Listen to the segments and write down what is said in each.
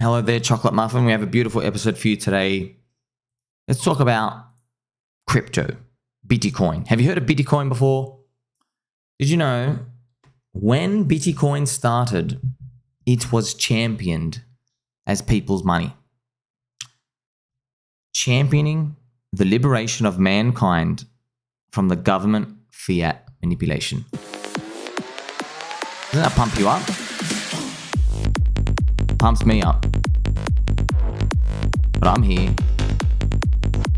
Hello there, Chocolate Muffin. We have a beautiful episode for you today. Let's talk about crypto, Bitcoin. Have you heard of Bitcoin before? Did you know when Bitcoin started, it was championed as people's money, championing the liberation of mankind from the government fiat manipulation. Doesn't that pump you up? Pumps me up. But I'm here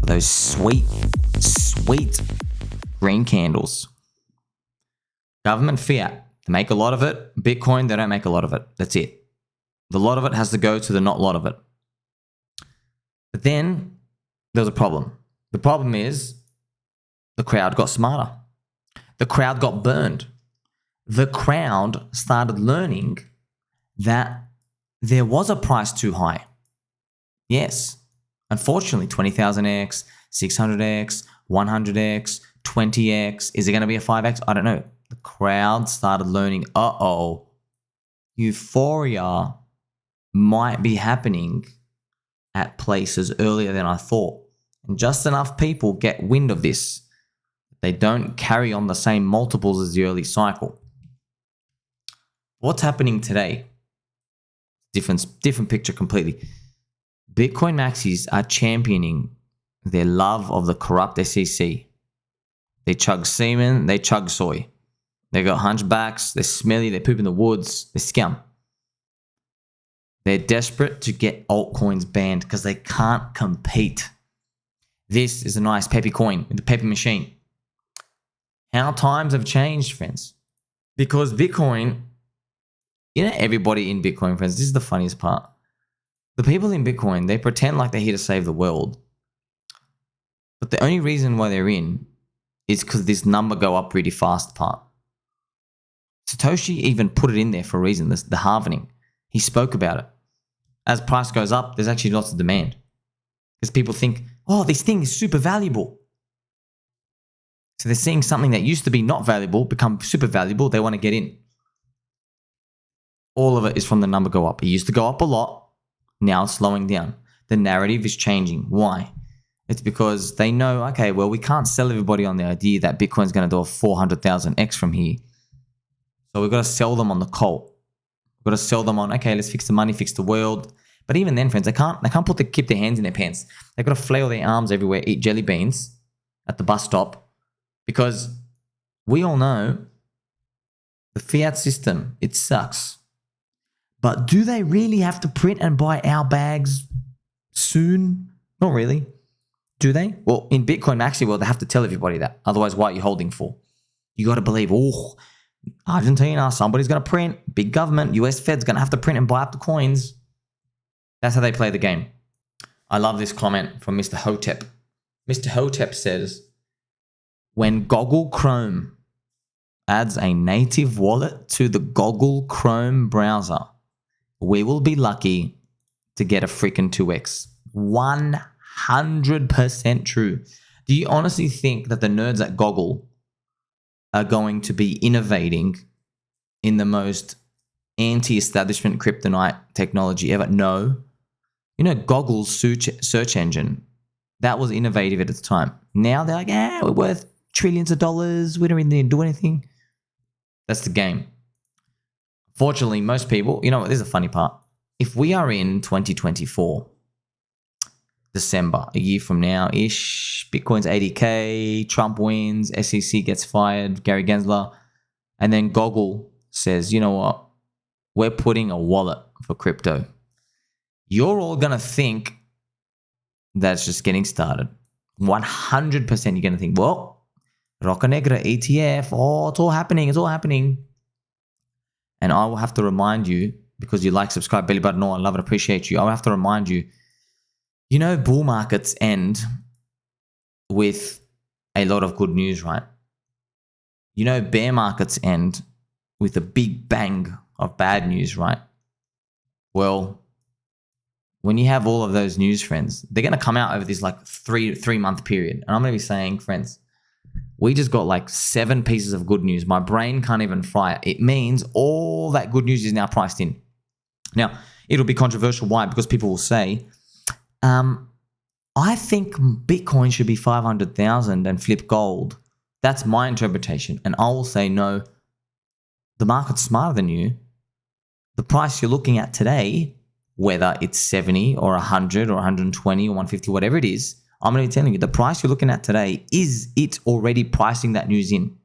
for those sweet green candles. Government fiat, they make a lot of it. Bitcoin, they don't make a lot of it. That's it. The lot of it has to go to the not lot of it. But then there's a problem. The problem is the crowd got smarter. The crowd got burned. The crowd started learning that there was a price too high. Yes, unfortunately, 20,000x, 600x, 100x, 20x. Is it going to be a 5x? I don't know. The crowd started learning, euphoria might be happening at places earlier than I thought. And just enough people get wind of this. They don't carry on the same multiples as the early cycle. What's happening today? Different picture completely. Bitcoin Maxis are championing their love of the corrupt SEC. They chug semen, they chug soy. They got hunchbacks, they're smelly, they poop in the woods, they're scum. They're desperate to get altcoins banned because they can't compete. This is a nice peppy coin with the peppy machine. How times have changed, friends. Because Bitcoin, everybody in Bitcoin, friends, this is the funniest part. The people in Bitcoin, they pretend like they're here to save the world. But the only reason why they're in is because this number go up really fast part. Satoshi even put it in there for a reason, the halvening. He spoke about it. As price goes up, there's actually lots of demand. Because people think, this thing is super valuable. So they're seeing something that used to be not valuable become super valuable. They want to get in. All of it is from the number go up. It used to go up a lot. Now it's slowing down. The narrative is changing. Why? It's because they know, we can't sell everybody on the idea that Bitcoin's going to do a 400,000x from here. So we've got to sell them on the cult. We've got to sell them on, let's fix the money, fix the world. But even then, friends, they can't keep their hands in their pants. They've got to flail their arms everywhere, eat jelly beans at the bus stop. Because we all know the fiat system, it sucks. But do they really have to print and buy our bags soon? Not really. Do they? Well, in Bitcoin Maxi world, they have to tell everybody that. Otherwise, what are you holding for? You got to believe, Argentina, somebody's going to print. Big government, US Fed's going to have to print and buy up the coins. That's how they play the game. I love this comment from Mr. Hotep. Mr. Hotep says, when Google Chrome adds a native wallet to the Google Chrome browser, we will be lucky to get a freaking 2x. 100% true. Do you honestly think that the nerds at Google are going to be innovating in the most anti-establishment kryptonite technology ever? No. Google's search engine, that was innovative at its time. Now they're like, we're worth trillions of dollars. We don't really need to do anything. That's the game. Fortunately, most people, this is a funny part. If we are in 2024, December, a year from now-ish, Bitcoin's 80K, Trump wins, SEC gets fired, Gary Gensler, and then Google says, you know what, we're putting a wallet for crypto. You're all going to think that's just getting started. 100% you're going to think, Roca Negra, ETF, it's all happening. And I will have to remind you, because you like, subscribe, belly button, I love and appreciate you. I will have to remind you, bull markets end with a lot of good news, right? Bear markets end with a big bang of bad news, right? Well, when you have all of those news, friends, they're going to come out over this three month period. And I'm going to be saying, friends, we just got 7 pieces of good news. My brain can't even fry it. It means all that good news is now priced in. Now, it'll be controversial. Why? Because people will say, I think Bitcoin should be 500,000 and flip gold. That's my interpretation. And I will say, no, the market's smarter than you. The price you're looking at today, whether it's 70 or 100 or 120 or 150, whatever it is, I'm going to be telling you the price you're looking at today is it already pricing that news in.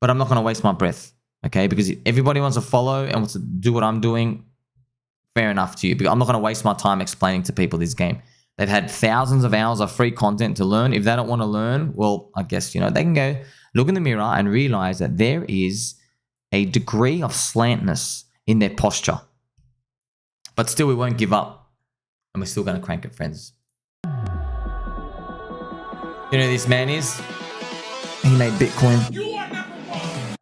But I'm not going to waste my breath, okay? Because if everybody wants to follow and wants to do what I'm doing, fair enough to you. But I'm not going to waste my time explaining to people this game. They've had thousands of hours of free content to learn. If they don't want to learn, well, I guess, they can go look in the mirror and realize that there is a degree of slantness in their posture. But still, we won't give up. And we're still going to crank it, friends. You know who this man is? He made Bitcoin. You are number one.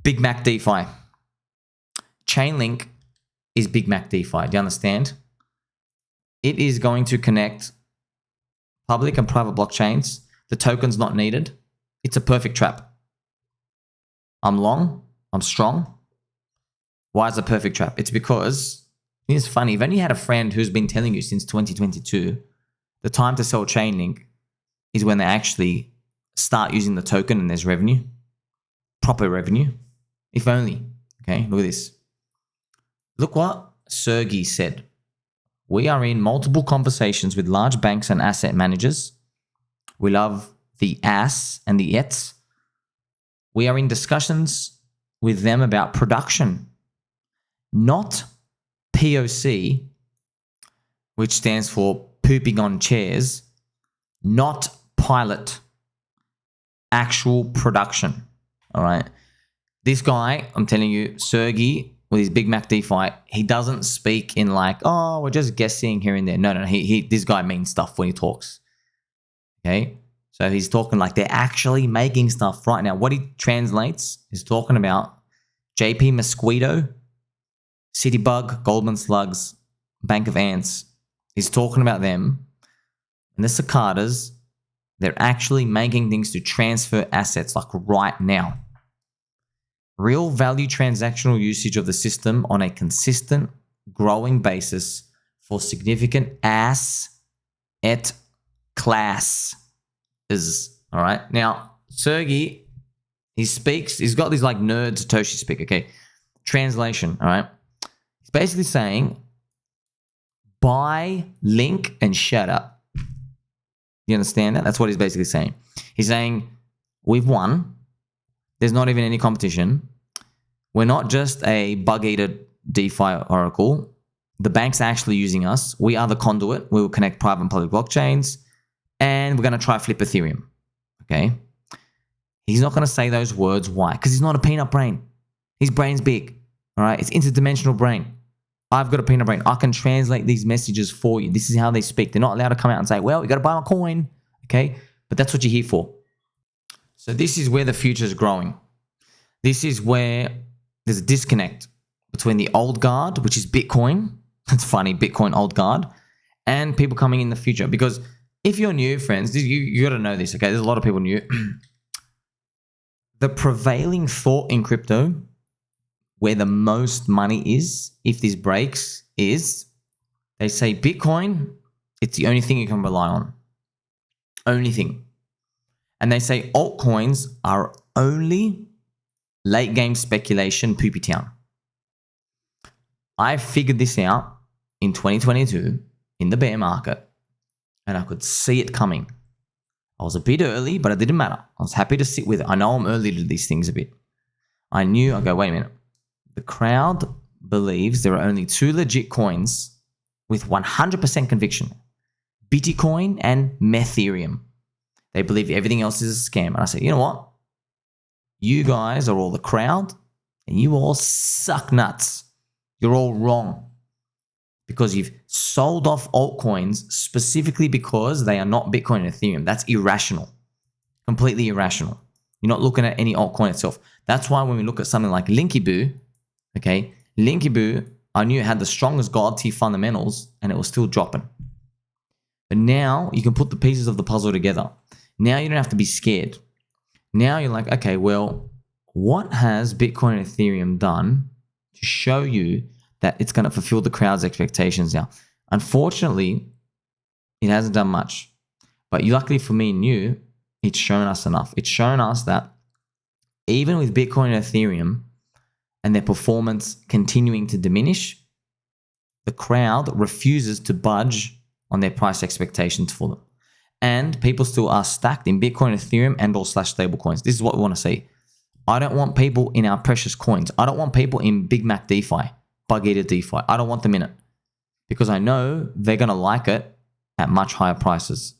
Big Mac DeFi. ChainLink is Big Mac DeFi. Do you understand? It is going to connect public and private blockchains. The token's not needed. It's a perfect trap. I'm long. I'm strong. Why is it a perfect trap? It's because, it's funny, you've only had a friend who's been telling you since 2022, the time to sell ChainLink is when they actually start using the token and there's revenue. Proper revenue. If only. Okay, look at this. Look what Sergey said. We are in multiple conversations with large banks and asset managers. We love the ass and the ets. We are in discussions with them about production, not POC, which stands for pooping on chairs, not pilot, actual production. All right. This guy, I'm telling you, Sergey, with his Big Mac DeFi, he doesn't speak in like, oh, we're just guessing here and there. No, this guy means stuff when he talks. Okay. So he's talking like they're actually making stuff right now. What he translates is talking about JP Mosquito, Citybug, Goldman Slugs, Bank of Ants. He's talking about them. And the cicadas, they're actually making things to transfer assets like right now. Real value transactional usage of the system on a consistent, growing basis for significant asset class. All right. Now, Sergey, he's got these like nerd Satoshi speak. Okay. Translation. All right. He's basically saying, buy, link, and shut up. You understand that? That's what he's basically saying. He's saying, we've won. There's not even any competition. We're not just a bug-eater DeFi oracle. The bank's actually using us. We are the conduit. We will connect private and public blockchains. And we're going to try flip Ethereum. Okay. He's not going to say those words. Why? Because he's not a peanut brain. His brain's big. All right. It's interdimensional brain. I've got a peanut brain. I can translate these messages for you. This is how they speak. They're not allowed to come out and say, well, you got to buy my coin. Okay. But that's what you're here for. So this is where the future is growing. This is where there's a disconnect between the old guard, which is Bitcoin. That's funny. Bitcoin old guard. And people coming in the future. Because if you're new, friends, you got to know this, okay? There's a lot of people new. The prevailing thought in crypto, where the most money is, if this breaks, is they say Bitcoin, it's the only thing you can rely on. Only thing. And they say altcoins are only late game speculation, poopy town. I figured this out in 2022 in the bear market. And I could see it coming. I was a bit early, but it didn't matter. I was happy to sit with it. I know I'm early to these things a bit. I go, wait a minute. The crowd believes there are only two legit coins with 100% conviction. Bitcoin and Ethereum. They believe everything else is a scam. And I said, you know what? You guys are all the crowd and you all suck nuts. You're all wrong. Because you've sold off altcoins specifically because they are not Bitcoin and Ethereum. That's irrational. Completely irrational. You're not looking at any altcoin itself. That's why when we look at something like Linkyboo, okay, Linkyboo, I knew it had the strongest God tier fundamentals and it was still dropping. But now you can put the pieces of the puzzle together. Now you don't have to be scared. Now you're like, okay, well, what has Bitcoin and Ethereum done to show you that it's going to fulfill the crowd's expectations now? Unfortunately, it hasn't done much. But luckily for me and you, it's shown us enough. It's shown us that even with Bitcoin and Ethereum and their performance continuing to diminish, the crowd refuses to budge on their price expectations for them. And people still are stacked in Bitcoin, Ethereum, and or / stable coins. This is what we want to see. I don't want people in our precious coins. I don't want people in Big Mac DeFi, Bug Eater DeFi. I don't want them in it because I know they're going to like it at much higher prices.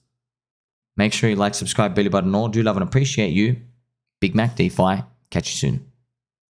Make sure you like, subscribe, belly button all. Do love and appreciate you. Big Mac DeFi. Catch you soon.